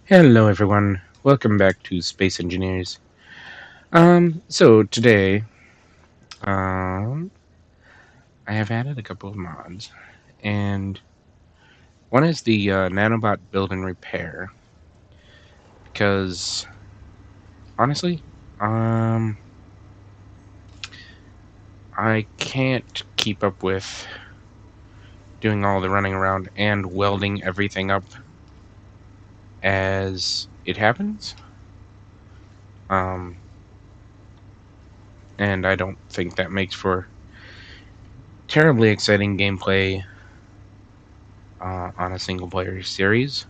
Hello everyone, welcome back to Space Engineers. So today, um, I have added a couple of mods, and one is the Nanobot build and repair, because honestly, I can't keep up with doing all the running around and welding everything up as it happens. And I don't think that makes for terribly exciting gameplay on a single player series.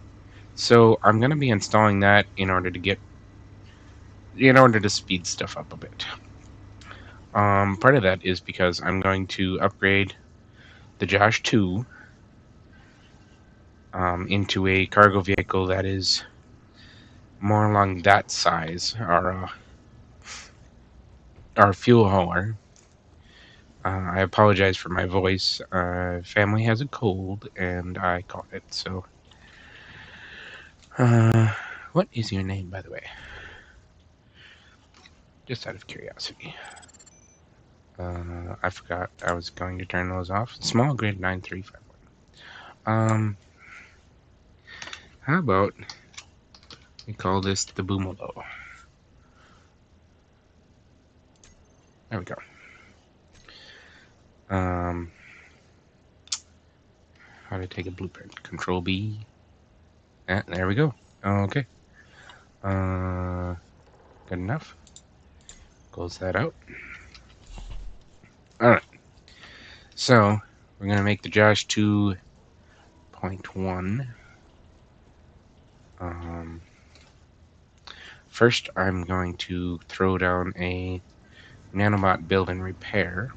So I'm going to be installing that in order to speed stuff up a bit. Part of that is because I'm going to upgrade the Josh 2 into a cargo vehicle that is more along that size, our fuel hauler. I apologize for my voice. Family has a cold, and I caught it. So, what is your name, by the way? Just out of curiosity. I forgot I was going to turn those off. Small grid 9351. How about we call this the Boomalo? There we go. How to take a blueprint? Control B. There we go. Okay. Good enough. Close that out. Alright. So, we're going to make the Josh 2.1. First, I'm going to throw down a Nanobot build and repair,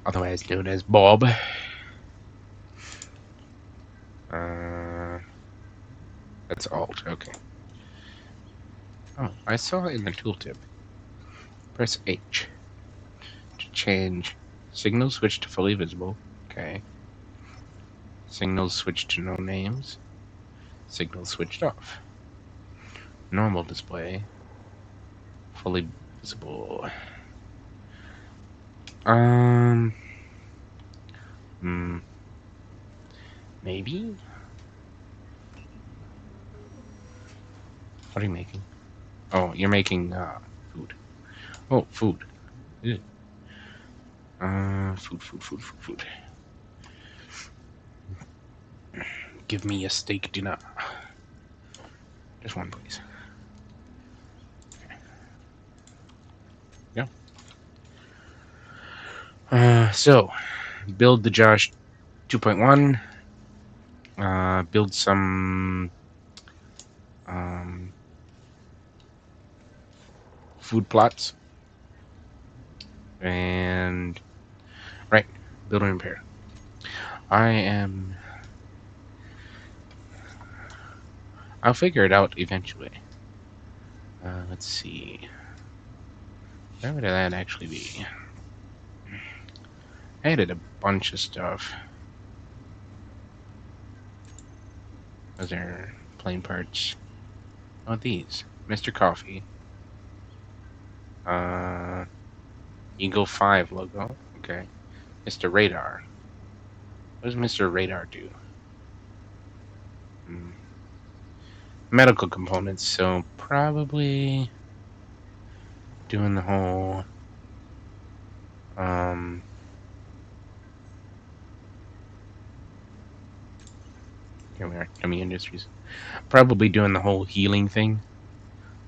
otherwise known as Bob. That's Alt, okay. Oh, I saw in the tooltip. Press H to change signal switch to fully visible. Okay. Signal switch to no names. Signal switched off. Normal display. Fully visible. Maybe? What are you making? Oh, you're making, food. Oh, food. Ew. Food. Give me a steak dinner. Just one, please. Okay. So, build the Josh 2.1. Build some food plots. And right, build and repair. I'll figure it out eventually. Let's see. Where would that actually be? I added a bunch of stuff. Those are plain parts. Oh, these. Mr. Coffee. Eagle 5 logo. Okay. Mr. Radar. What does Mr. Radar do? Medical components, so probably doing the whole here we are, Yummy Industries. Probably doing the whole healing thing.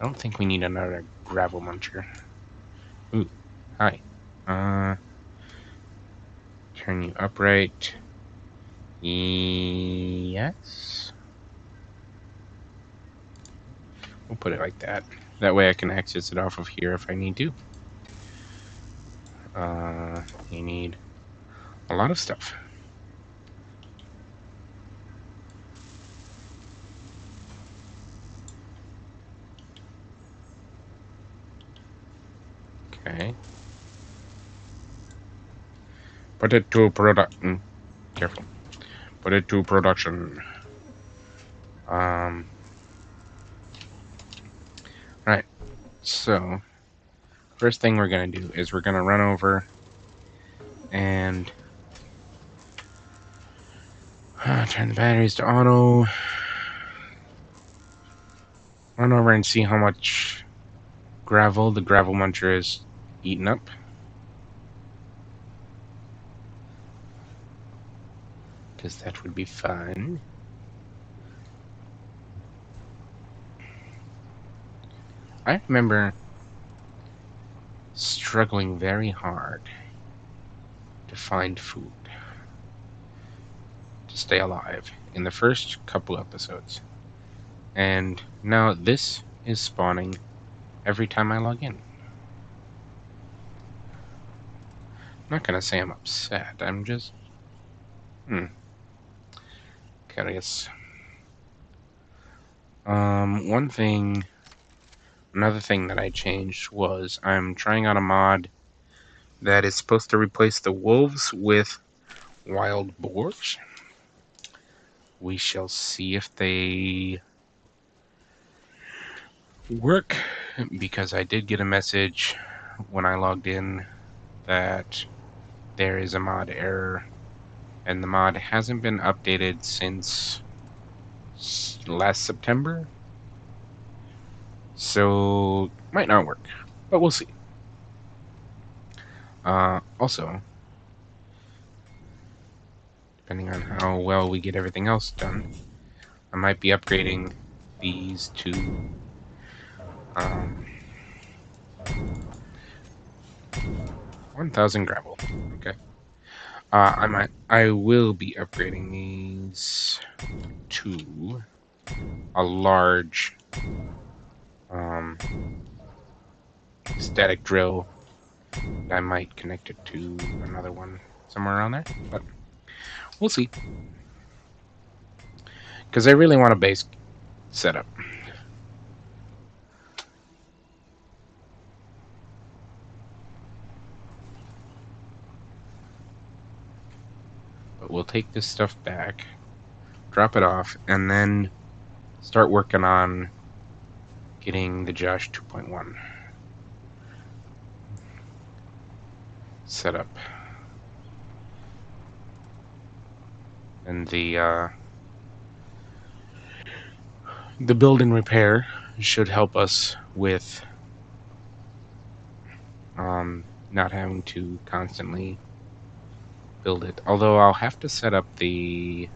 I don't think we need another gravel muncher. Ooh, hi. Turn you upright. Yes. We'll put it like that. That way I can access it off of here if I need to. You need a lot of stuff. Okay. Put it to production. Careful. Put it to production. Right, so first thing we're going to do is we're going to run over and turn the batteries to auto. Run over and see how much gravel the gravel muncher is eaten up. Because that would be fun. I remember struggling very hard to find food to stay alive in the first couple episodes. And now this is spawning every time I log in. I'm not gonna say I'm upset, I'm just curious. Another thing that I changed was I'm trying out a mod that is supposed to replace the wolves with wild boars. We shall see if they work, because I did get a message when I logged in that there is a mod error, and the mod hasn't been updated since last September, so might not work, but we'll see. Also, depending on how well we get everything else done, I might be upgrading these to 1,000 gravel. Okay. I will be upgrading these to a large static drill. I might connect it to another one somewhere around there, but we'll see. Because I really want a base setup. But we'll take this stuff back, drop it off, and then start working on getting the Josh 2.1 set up. And the build and repair should help us with not having to constantly build it. Although I'll have to set up the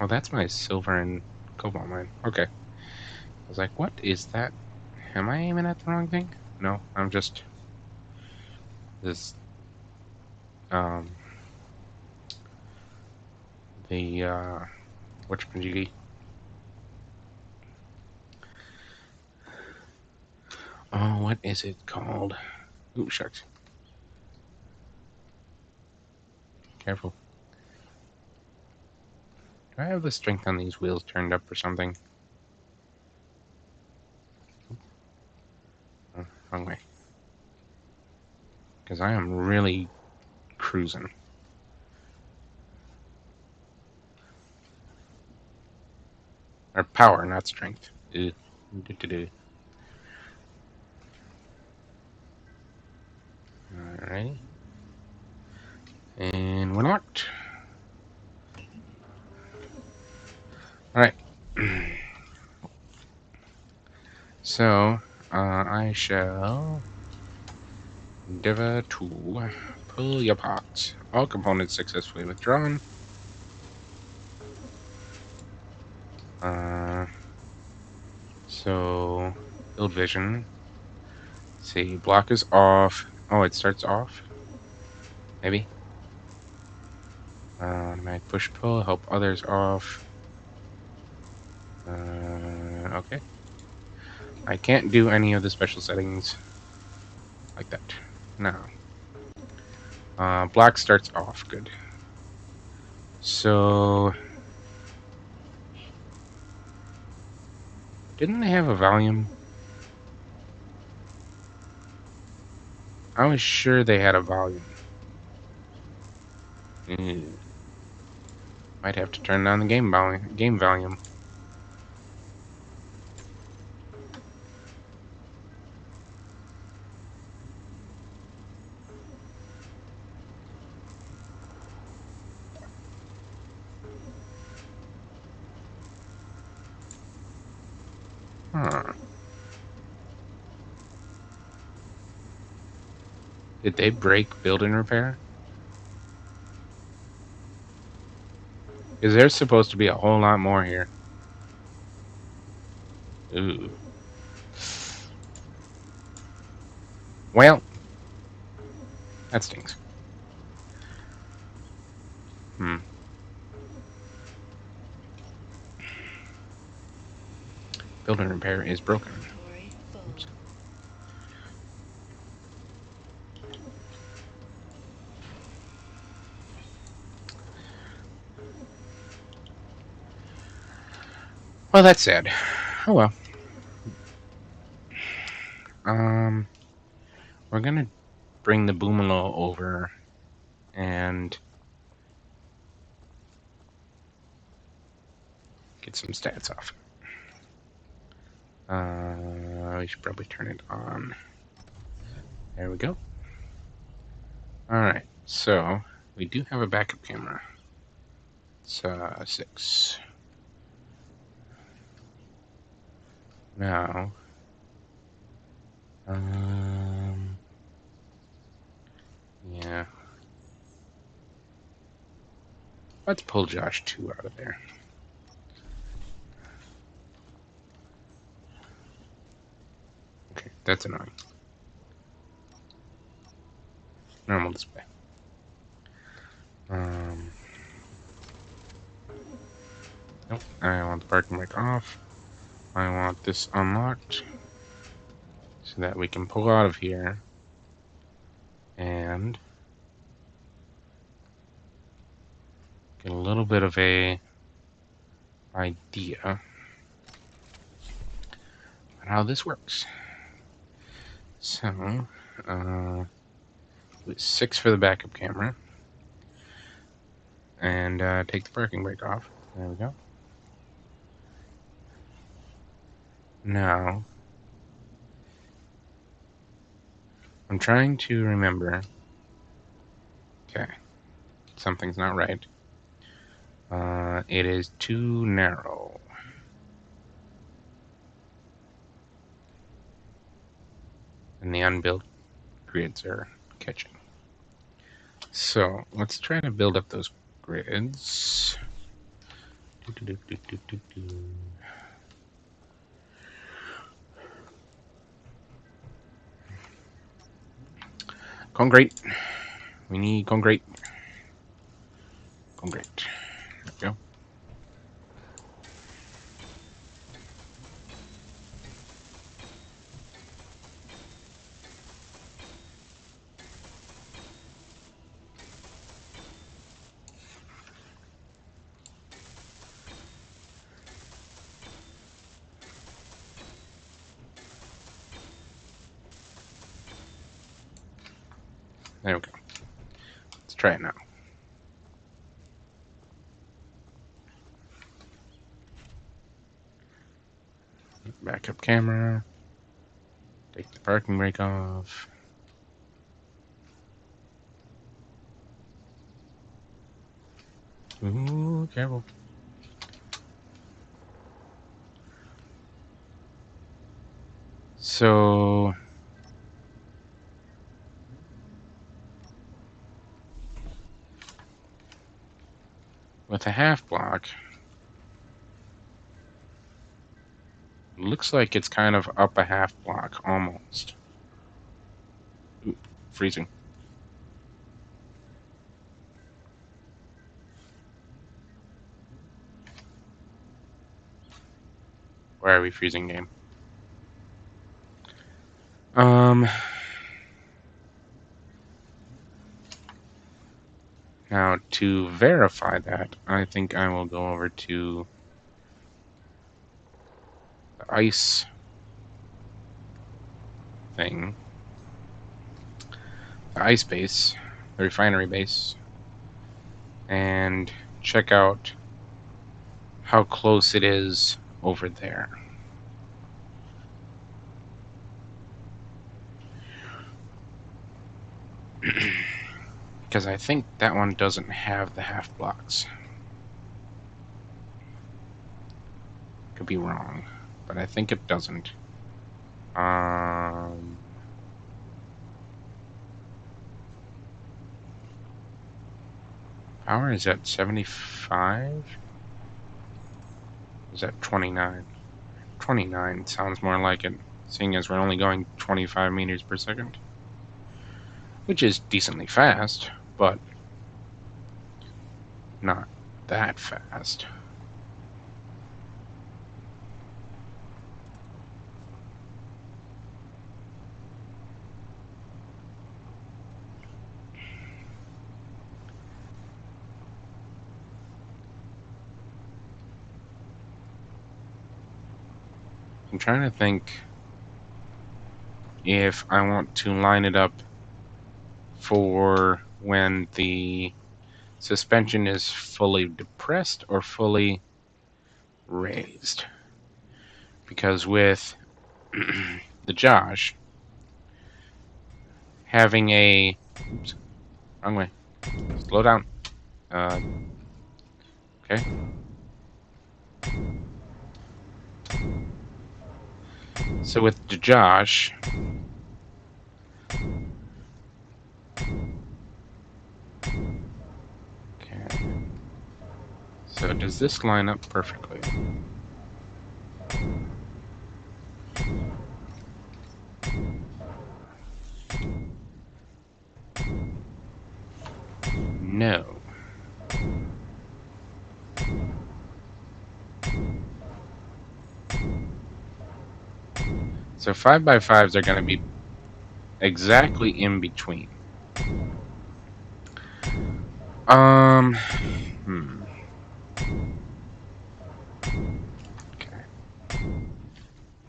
oh, that's my silver and cobalt mine. Okay. I was like, what is that? Am I aiming at the wrong thing? No, I'm just this the whatchamajiggy. Oh, what is it called? Ooh, shucks. Careful. Do I have the strength on these wheels turned up or something? Oh, wrong way. Because I am really cruising. Or power, not strength. Alrighty. And we're locked. Alright. So, I shall endeavor to pull your parts. All components successfully withdrawn. So, build vision. Let's see, block is off. Oh, it starts off? Maybe? My push pull, help others off. Okay. I can't do any of the special settings like that. No. Block starts off, good. So, didn't they have a volume? I was sure they had a volume. Might have to turn down the game volume. Huh. Did they break build and repair? Is there supposed to be a whole lot more here? Ooh. Well, that stinks. Build and repair is broken. Oops. Well, that's sad. Oh well. We're gonna bring the Boomalo over and get some stats off. We should probably turn it on. There we go. Alright, so we do have a backup camera. It's 6. Now, yeah. Let's pull Josh 2 out of there. Okay, that's annoying. Normal display. Nope, I want the parking brake off. I want this unlocked so that we can pull out of here and get a little bit of a idea on how this works. So, with 6 for the backup camera, and take the parking brake off. There we go. Now, I'm trying to remember. Okay, something's not right. It is too narrow. And the unbuilt grids are catching. So let's try to build up those grids. Concrete. We need concrete. Concrete. There we go. There we go. Let's try it now. Backup camera. Take the parking brake off. Ooh, careful. So with a half block, looks like it's kind of up a half block almost. Ooh, freezing. Why are we freezing, game? Now, to verify that, I think I will go over to the ice thing. The ice base, the refinery base, and check out how close it is over there. Because I think that one doesn't have the half blocks. Could be wrong, but I think it doesn't. Power is at 75? Is that 29? 29 sounds more like it, seeing as we're only going 25 meters per second. Which is decently fast, but not that fast. I'm trying to think if I want to line it up for when the suspension is fully depressed or fully raised. Because with the Josh having a... Oops, wrong way. Slow down. Okay. So with the Josh, okay. So does this line up perfectly? No. So 5x5s are going to be exactly in between. Okay.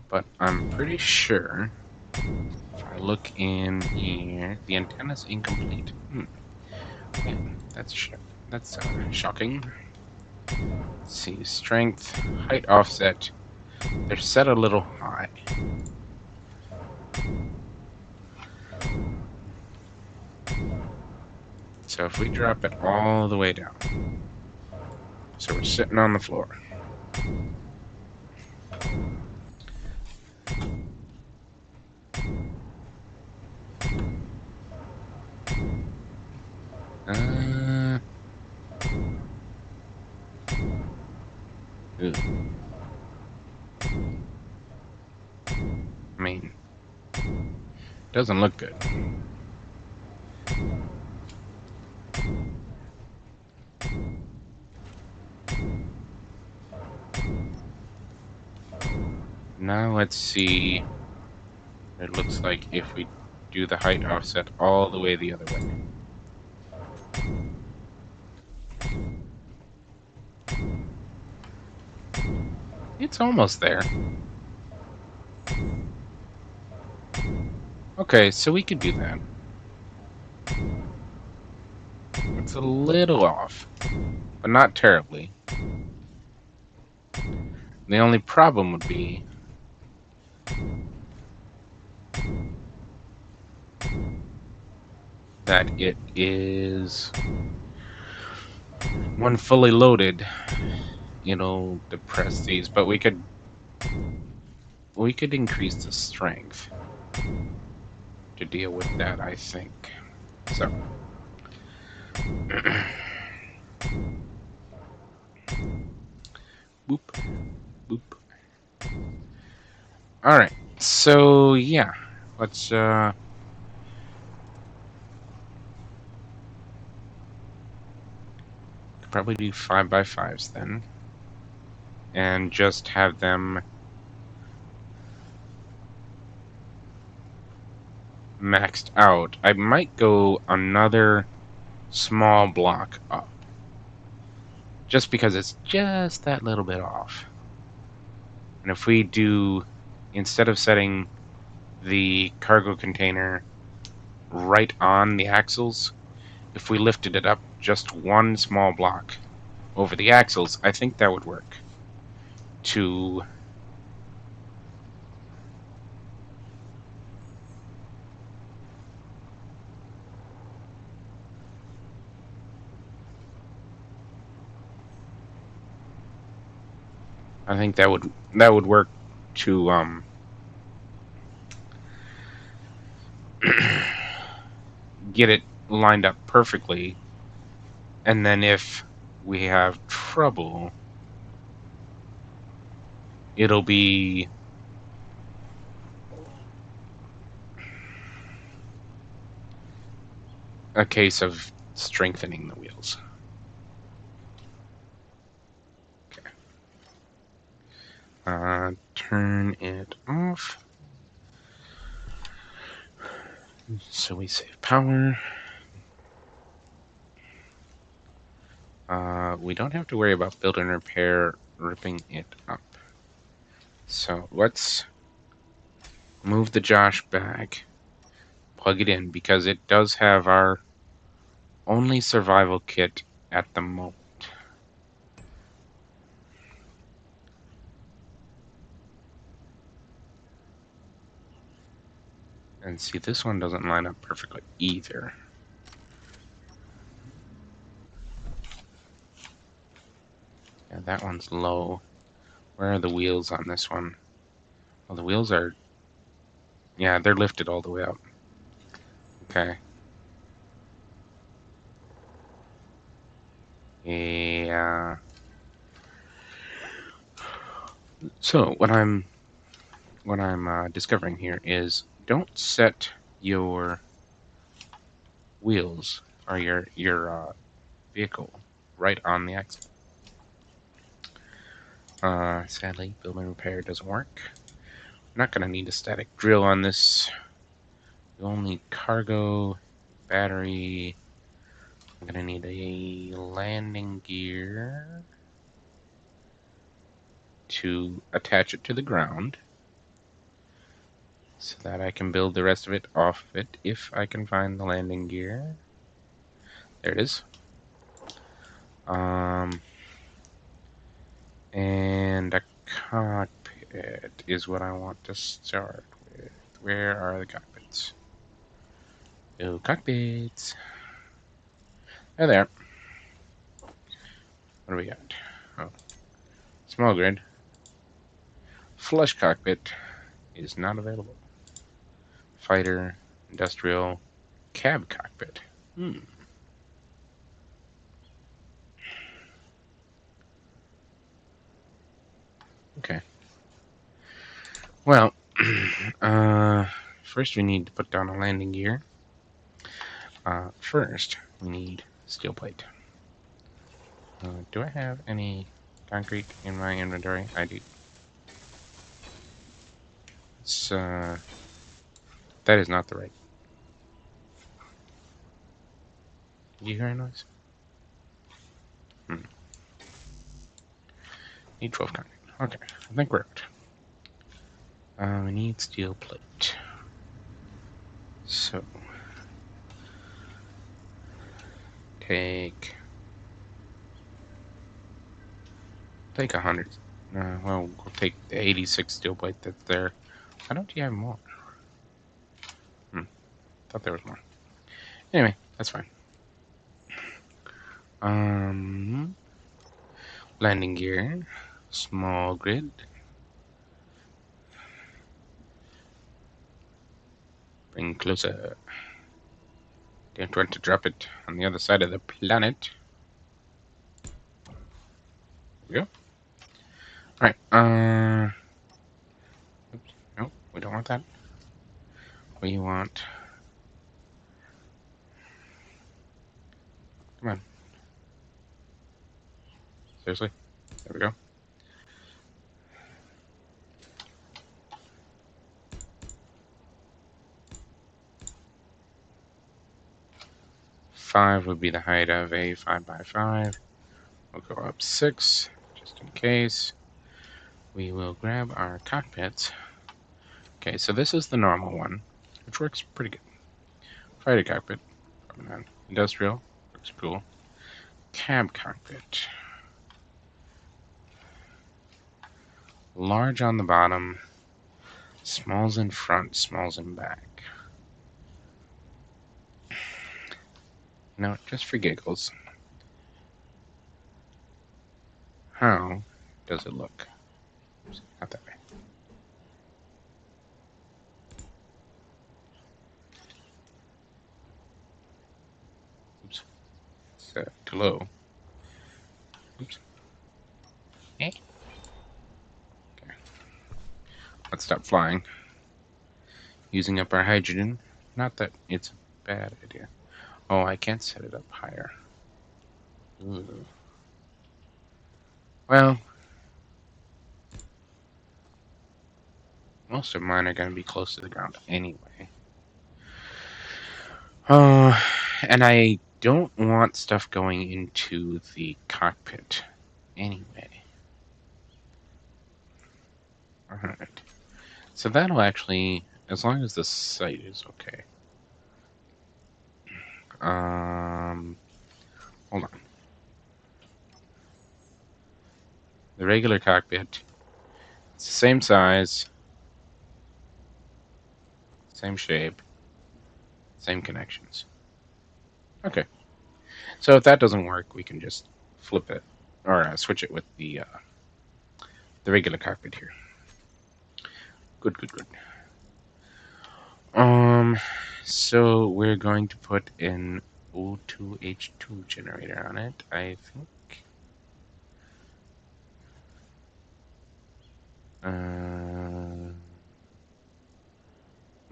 But I'm pretty sure if I look in here, the antenna's incomplete. Yeah, that's shocking. Let's see, strength, height offset. They're set a little high. So if we drop it all the way down, so we're sitting on the floor. I mean, doesn't look good. Now let's see. It looks like if we do the height offset all the way the other way. It's almost there. Okay, so we could do that. It's a little off, but not terribly. The only problem would be that it is, when fully loaded, it'll depress these, but we could increase the strength to deal with that, I think. So boop, boop. All right, so yeah, let's could probably do 5x5s then, and just have them maxed out. I might go another small block up, just because it's just that little bit off. And if we do, instead of setting the cargo container right on the axles, if we lifted it up just one small block, over the axles, I think that would work. To I think that would work to get it lined up perfectly, and then if we have trouble, it'll be a case of strengthening the wheels. Okay. Turn it off. So we save power. We don't have to worry about build and repair ripping it up. So let's move the Josh back, plug it in, because it does have our only survival kit at the moment. And see, this one doesn't line up perfectly either. Yeah, that one's low. Where are the wheels on this one? Well, the wheels are... Yeah, they're lifted all the way up. Okay. Yeah. So, what I'm discovering here is don't set your wheels or your vehicle right on the axle. Sadly, build and repair doesn't work. I'm not going to need a static drill on this. You'll need cargo, battery. I'm going to need a landing gear to attach it to the ground so that I can build the rest of it off of it if I can find the landing gear. There it is. And a cockpit is what I want to start with. Where are the cockpits? Oh, cockpits. There they are. What do we got? Oh, small grid. Flush cockpit is not available. Fighter, industrial, cab cockpit. Okay. Well, first we need to put down a landing gear. First, we need steel plate. Do I have any concrete in my inventory? I do. It's, that is not the right. Did you hear a noise? Need 12 concrete. Okay, I think we're out. We need steel plate. So, take 100. Well, we'll take the 86 steel plate that's there. Why don't you have more? Thought there was more. Anyway, that's fine. Landing gear, small grid. Bring closer. Don't want to drop it on the other side of the planet. There we go. Alright, oops, no, we don't want that. We want... Come on. Seriously? There we go. Five would be the height of a 5x5. We'll go up 6, just in case. We will grab our cockpits. Okay, so this is the normal one, which works pretty good. Fighter cockpit, industrial, looks cool. Cab cockpit. Large on the bottom, smalls in front, smalls in back. No, just for giggles. How does it look? Oops, not that way. Oops. Set to low. Oops. Eh. Okay. Let's stop flying. Using up our hydrogen. Not that it's a bad idea. Oh, I can't set it up higher. Ooh. Well, most of mine are going to be close to the ground anyway. And I don't want stuff going into the cockpit anyway. Alright. So that'll actually, as long as the sight is okay. Hold on. The regular cockpit, it's the same size, same shape, same connections. Okay. So if that doesn't work, we can just flip it, or switch it with the regular cockpit here. Good, good, good. So we're going to put an O2H2 generator on it, I think.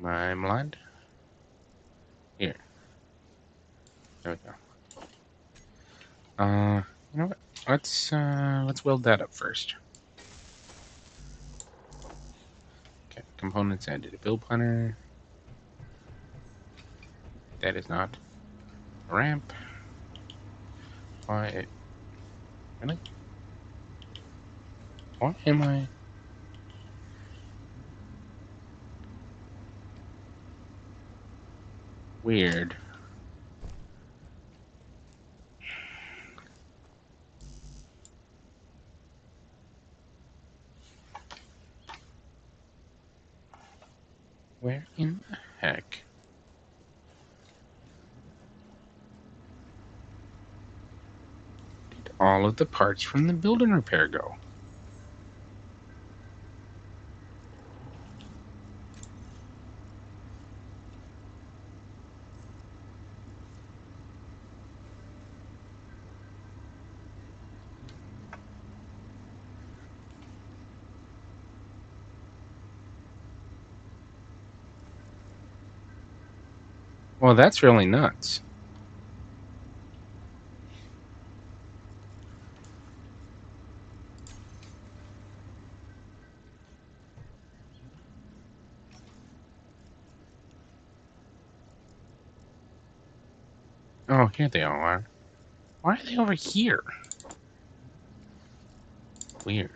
I'm blind. Here. There we go. You know what? Let's weld that up first. Okay, components added to build planner. That is not a ramp. Why? Really? Why am I? Weird. Where in the heck? Did all of the parts from the building repair go? Well, that's really nuts. Oh, here they all are. Why are they over here? Weird.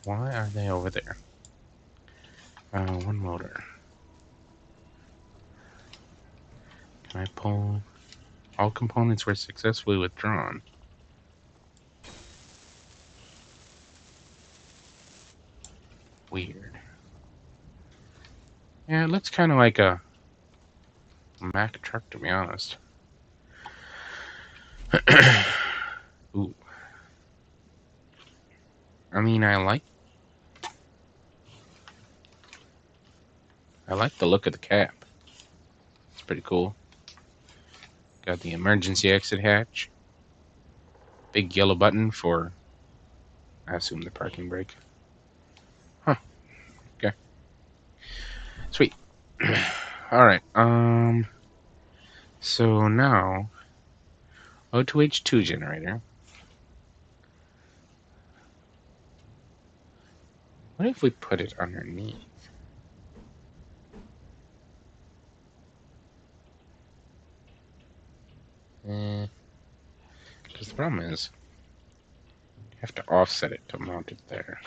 Why are they over there? One motor. Can I pull? All components were successfully withdrawn. Weird. Yeah, it looks kind of like a Mack truck, to be honest. Ooh. I mean, I like the look of the cap. It's pretty cool. Got the emergency exit hatch. Big yellow button for, I assume, the parking brake. Huh. Okay. Sweet. Alright, so now, O2H2 generator. What if we put it underneath? Because the problem is, you have to offset it to mount it there.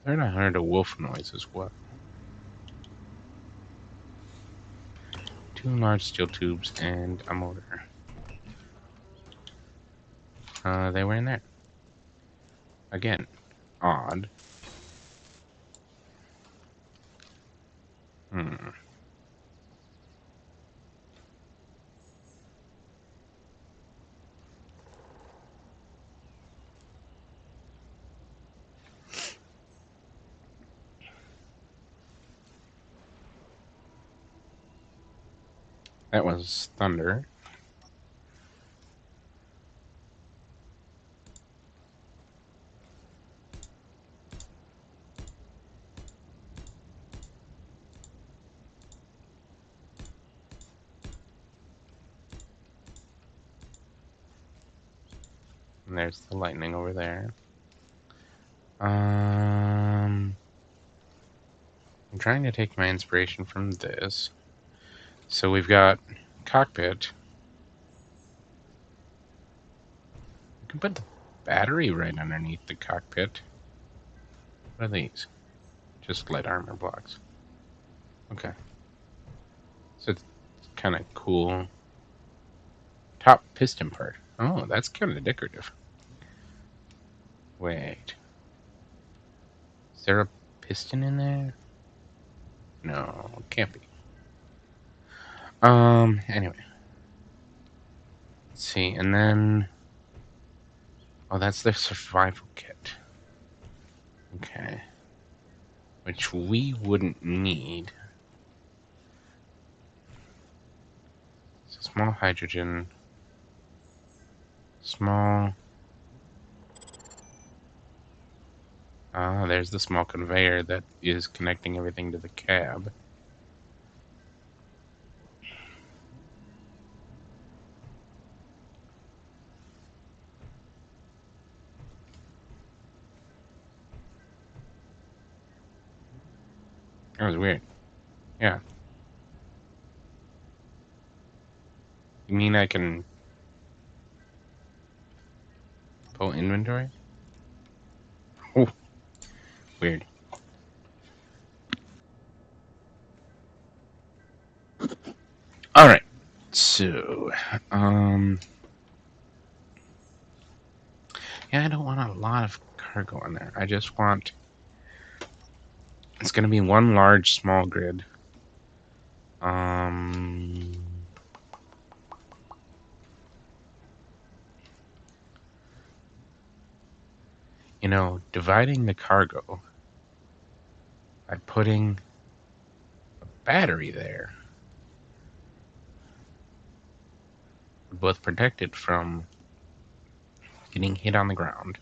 Then I heard a wolf noise as well. 2 large steel tubes and a motor. They were in there. Again, odd. That was thunder. And there's the lightning over there. I'm trying to take my inspiration from this. So we've got cockpit. We can put the battery right underneath the cockpit. What are these? Just light armor blocks. Okay. So it's kind of cool. Top piston part. Oh, that's kind of decorative. Wait. Is there a piston in there? No, it can't be. Anyway. Let's see, and then... Oh, that's the survival kit. Okay. Which we wouldn't need. So small hydrogen. Small... there's the small conveyor that is connecting everything to the cab. That was weird. Yeah. You mean I can pull inventory? Oh, weird. Alright. So, yeah, I don't want a lot of cargo in there. I just want... It's going to be one large small grid. You know, dividing the cargo by putting a battery there would both protect it from getting hit on the ground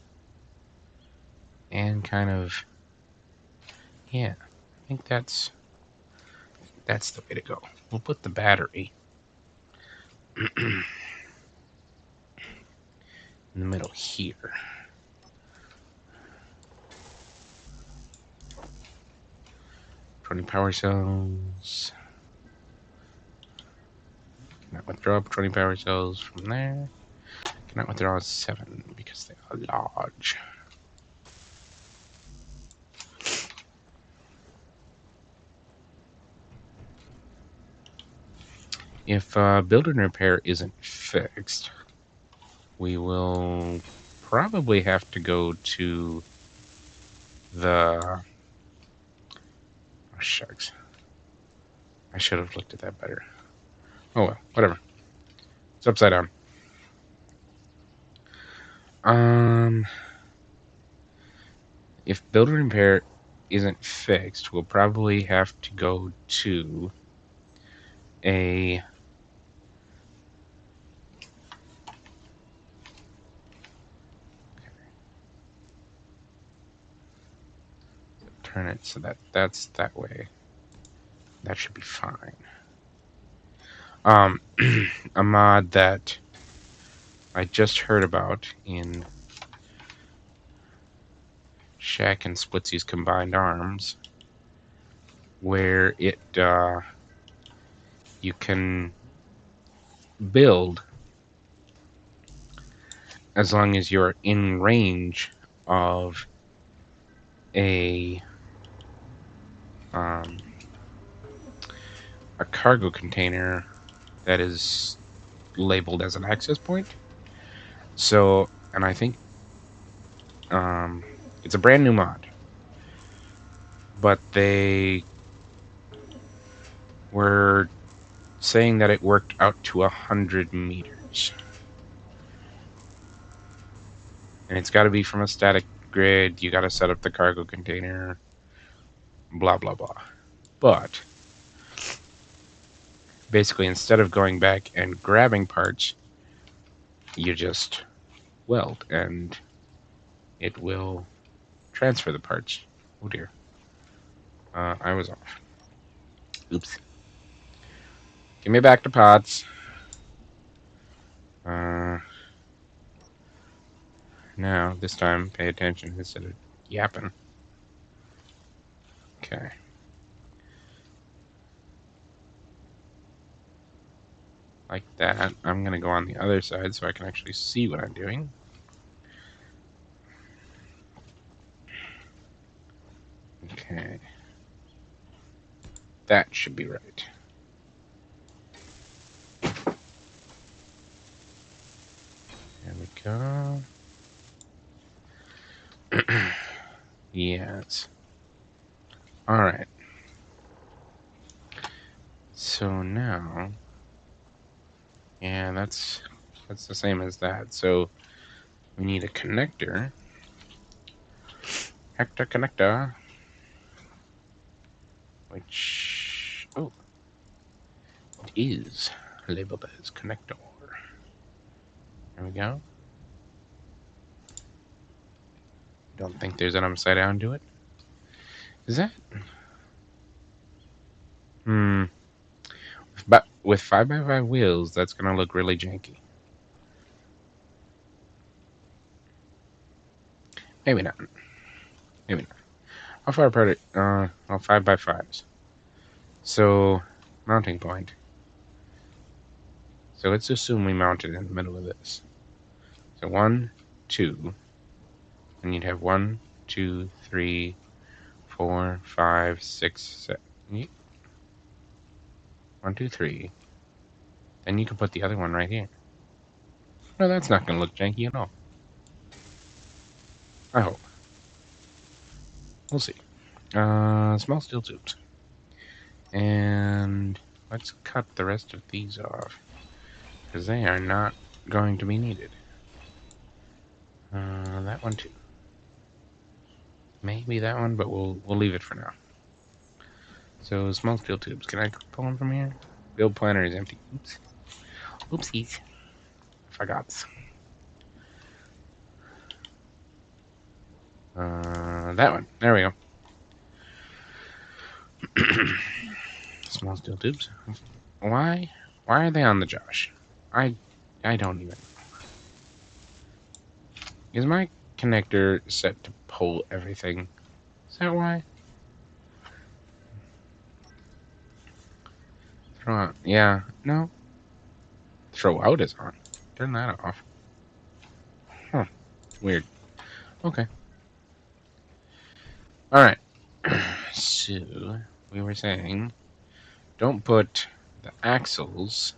and kind of, yeah, I think that's the way to go. We'll put the battery in the middle here. Power cells. Cannot withdraw 20 power cells from there. Cannot withdraw 7 because they are large. If build and repair isn't fixed, we will probably have to go to the... Oh, shucks. I should have looked at that better. Oh well, whatever. It's upside down. If build and repair isn't fixed, we'll probably have to go to a... Turn it so that's that way. That should be fine. A mod that I just heard about in Shaq and Splitsy's Combined Arms, where it you can build as long as you're in range of a cargo container that is labeled as an access point. So, and I think it's a brand new mod, but they were saying that it worked out to 100 meters. And it's got to be from a static grid. You got to set up the cargo container, blah, blah, blah. But basically, instead of going back and grabbing parts, you just weld and it will transfer the parts. Oh dear. I was off. Oops. Give me back the pots. Now, this time, pay attention instead of yapping. Okay. Like that. I'm going to go on the other side so I can actually see what I'm doing. Okay. That should be right. There we go. Yes. Alright. So now... Yeah, that's the same as that. So we need a connector. Hector connector. Which... Oh. It is labeled as connector. There we go. Don't think there's an upside down to it. Is that? But with 5x5 wheels, that's going to look really janky. Maybe not. Maybe not. How far apart are 5x5s? So, mounting point. So let's assume we mount it in the middle of this. So 1, 2, and you'd have 1, 2, 3, 4, 5, 6, 7. 1, 2, 3. Then you can put the other one right here. No, that's not going to look janky at all. I hope. We'll see. Small steel tubes. And let's cut the rest of these off, because they are not going to be needed. That one too. Maybe that one, but we'll leave it for now. So small steel tubes. Can I pull them from here? Build planner is empty. Oops. Oopsies. Forgot. That one. There we go. Small steel tubes. Why are they on the Josh? I don't even. Is my connector set to pull everything? Is that why? Throw out. Yeah. No. Throw out is on. Turn that off. Huh. Weird. Okay. Alright. So, we were saying, don't put the axles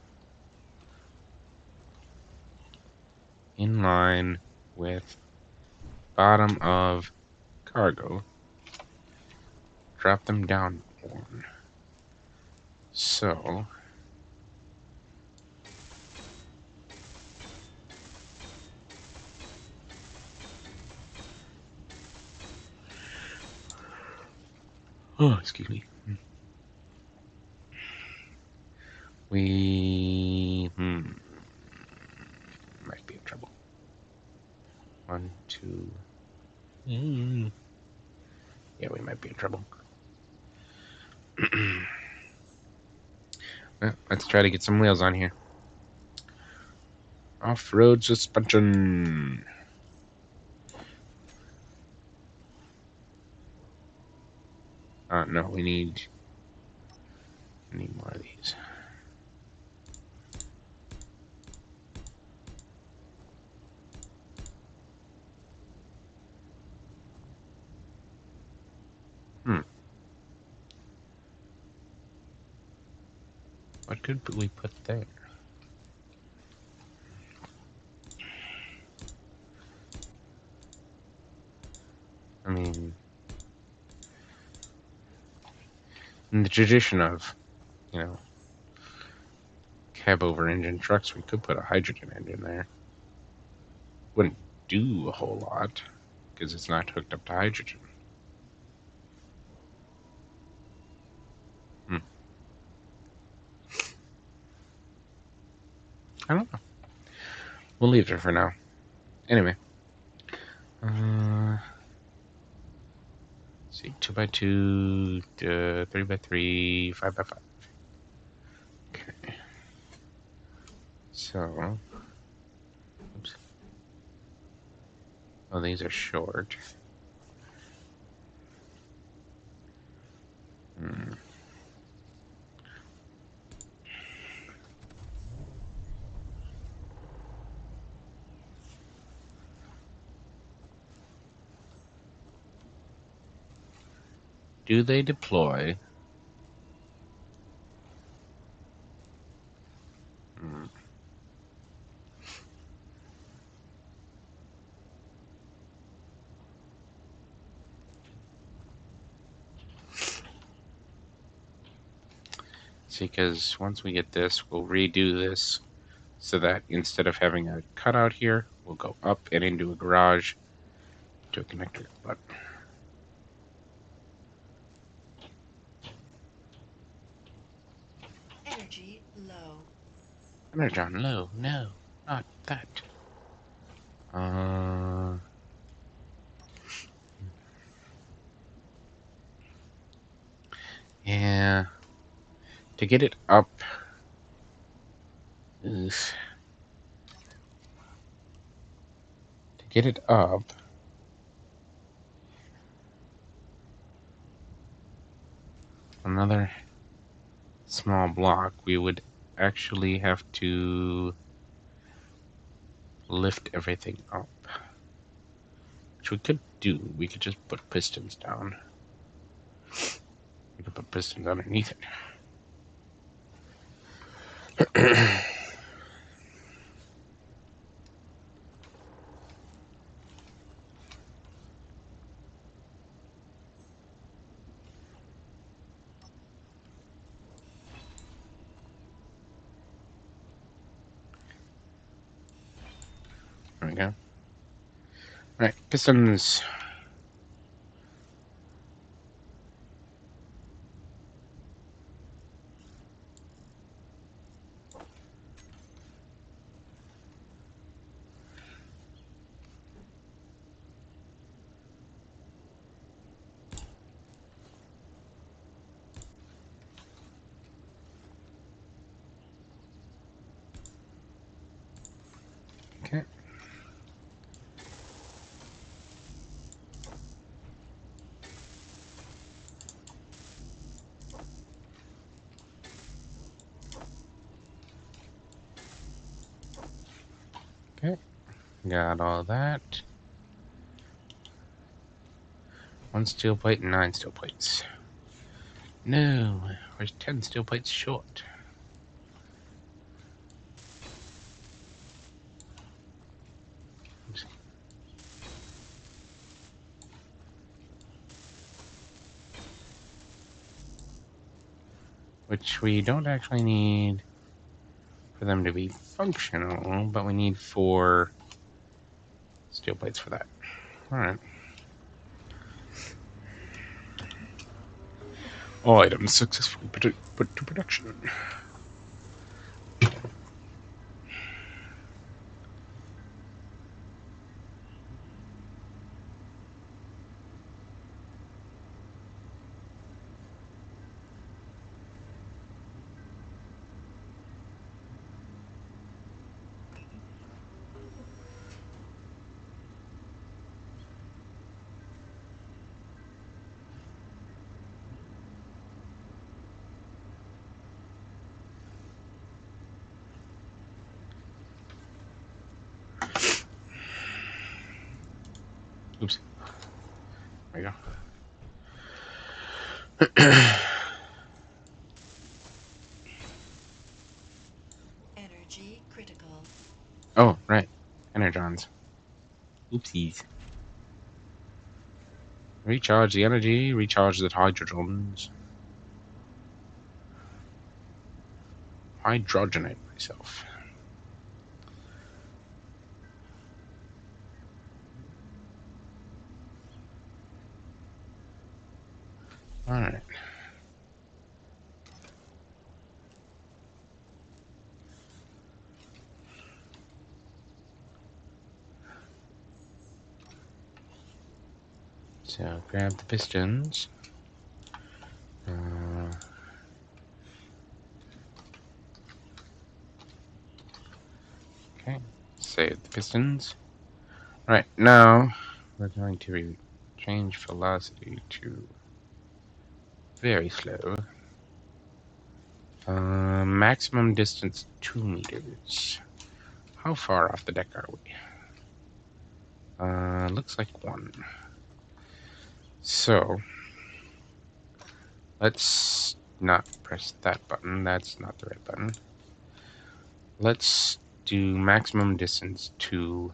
in line with bottom of cargo. Drop them down one. So, oh, excuse me. We might be in trouble. 1, 2. Yeah, we might be in trouble. Well, let's try to get some wheels on here. Off-road suspension. No, we need more of these. What could we put there? I mean, in the tradition of, you know, cab over engine trucks, we could put a hydrogen engine there. Wouldn't do a whole lot because it's not hooked up to hydrogen. I don't know. We'll leave it for now. Anyway. Let's see, 2x2, 3x3, 5x5. Okay. So, oops. Oh, these are short. Do they deploy? See, because once we get this, we'll redo this so that instead of having a cutout here, we'll go up and into a garage to a connector. But energy low. energy on low. No, not that. Yeah. To get it up. Oof. To get it up. Another small block, we would actually have to lift everything up. Which we could do. We could just put pistons down. We could put pistons underneath it. There we go. Alright, pistons. Okay. Okay. Got all that. 1 steel plate and 9 steel plates. No, we're 10 steel plates short. Oops. Which we don't actually need for them to be functional, but we need 4 steel plates for that. Alright. All items successfully put to production. Oops. There we go. Energy critical. Oh, right. Energons. Oopsies. Recharge the energy, recharge the hydrogens. Hydrogenate myself. Alright. So grab the pistons. Okay. Save the pistons. Right, now we're going to change velocity to very slow. Maximum distance 2 meters. How far off the deck are we? Looks like 1. So let's not press that button. That's not the right button. Let's do maximum distance to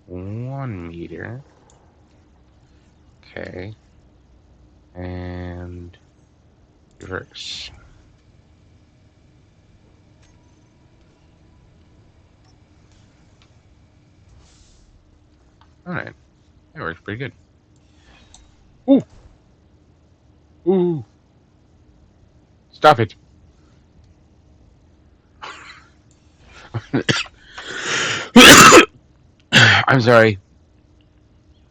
1 meter. Okay. And reverse. Alright. That works pretty good. Ooh! Ooh! Stop it! I'm sorry.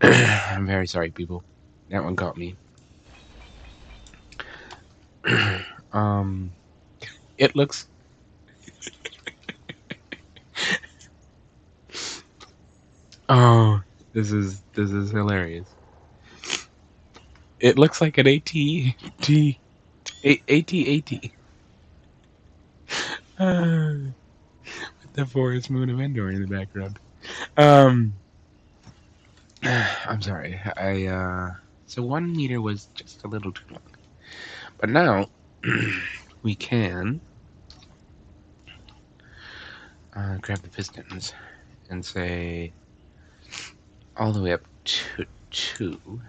I'm very sorry, people. That one got me. um, it looks. Oh, this is hilarious. It looks like an AT-AT. AT-AT. With the forest moon of Endor in the background. Um, I'm sorry. So 1 meter was just a little too long. But now we can grab the pistons and say all the way up to 2.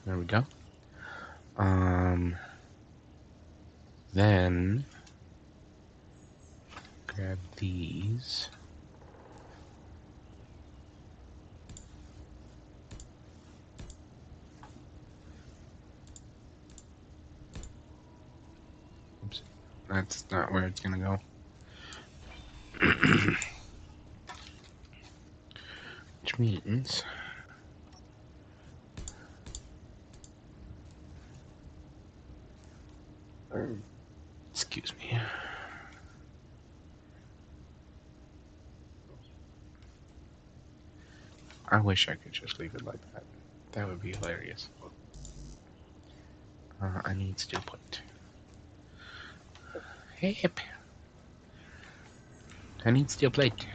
There we go. Then grab these. Oops, that's not where it's gonna go. Which means excuse me. I wish I could just leave it like that. That would be hilarious. I need steel plate. Hip. I need steel plate.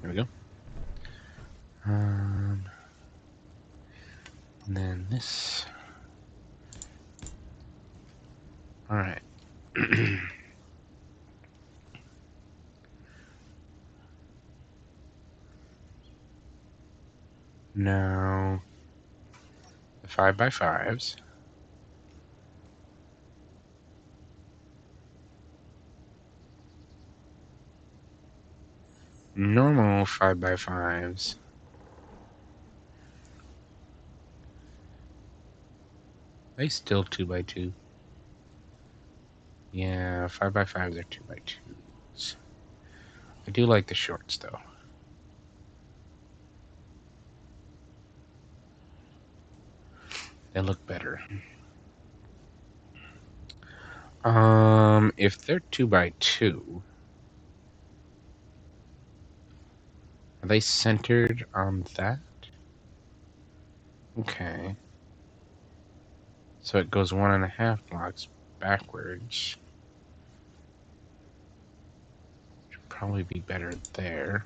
There we go. And then this. All right. Now the 5x5s. Normal 5x5s. They still 2x2. Yeah, 5x5s are 2x2s. I do like the shorts though. They look better. If they're 2x2, they centered on that? Okay. So it goes 1.5 blocks backwards. Should probably be better there.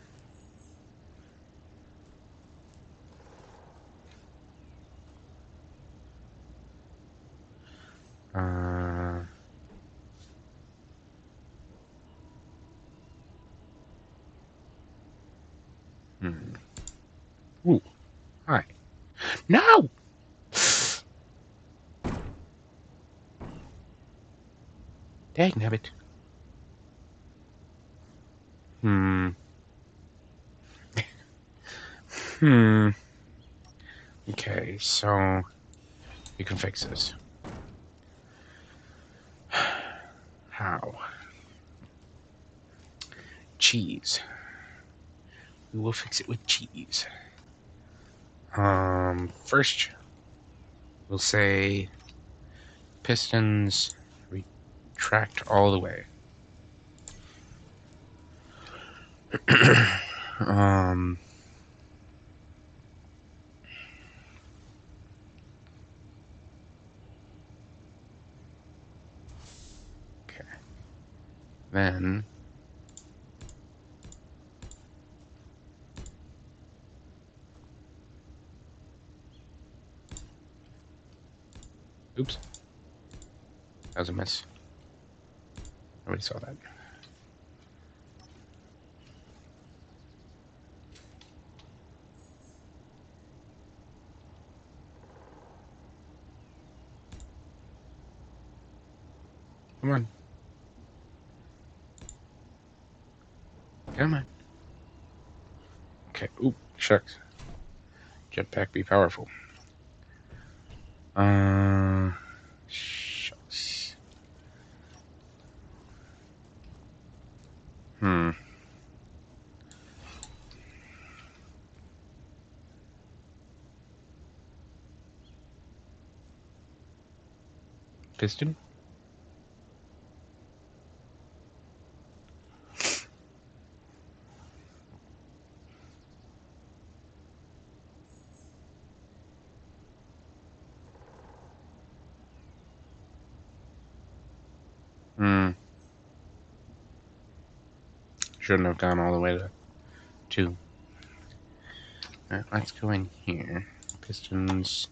Ooh, hi. No! Dagnabbit. Okay, so you can fix this. How? Cheese. We will fix it with cheese. First, we'll say pistons retract all the way. Okay. Then oops. That was a miss. Nobody saw that. Come on. Come on. Okay. Oop. Shucks. Jetpack be powerful. Shucks. Piston? Shouldn't have gone all the way to 2. Alright, let's go in here. Pistons.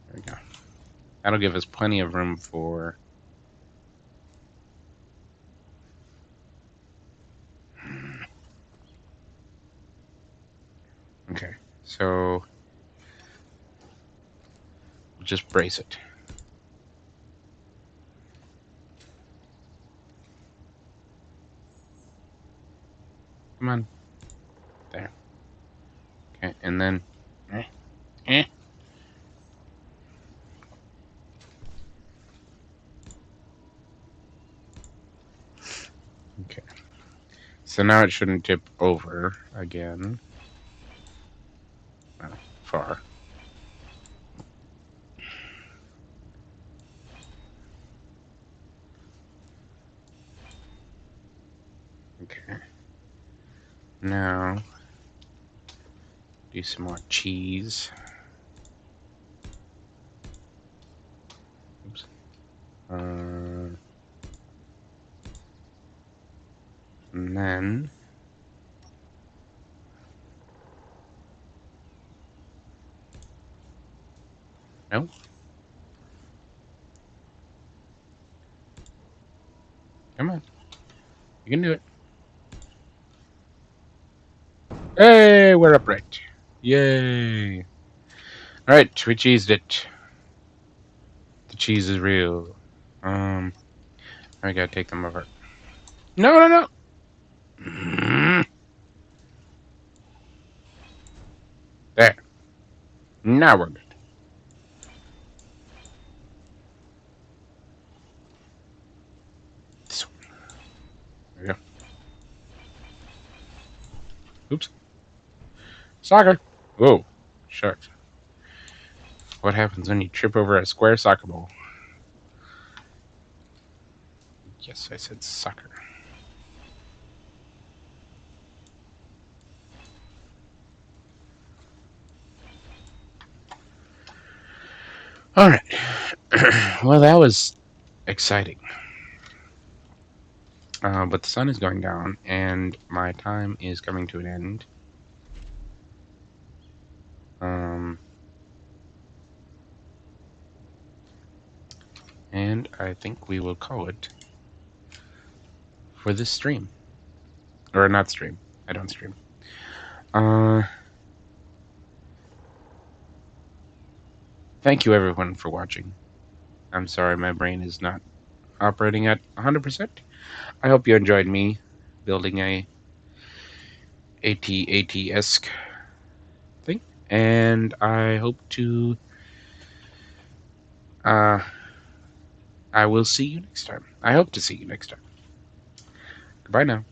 There we go. That'll give us plenty of room for... Okay, so... we'll just brace it. Come on. There. Okay, and then... Okay. So now it shouldn't tip over again. Far. Okay. Now, do some more cheese. Oops. And then... no. Come on. You can do it. Hey, we're upright. Yay. Alright, we cheesed it. The cheese is real. I gotta take them apart. No, no, no! There. Now we're good. This one. There we go. Oops. Soccer! Whoa. Shucks. What happens when you trip over a square soccer ball? Yes, I said sucker. All right. Well, that was exciting. But the sun is going down, and my time is coming to an end. And I think we will call it for this stream. Or not stream. I don't stream. Thank you, everyone, for watching. I'm sorry my brain is not operating at 100%. I hope you enjoyed me building a AT-esque thing. And I hope to... I will see you next time. I hope to see you next time. Goodbye now.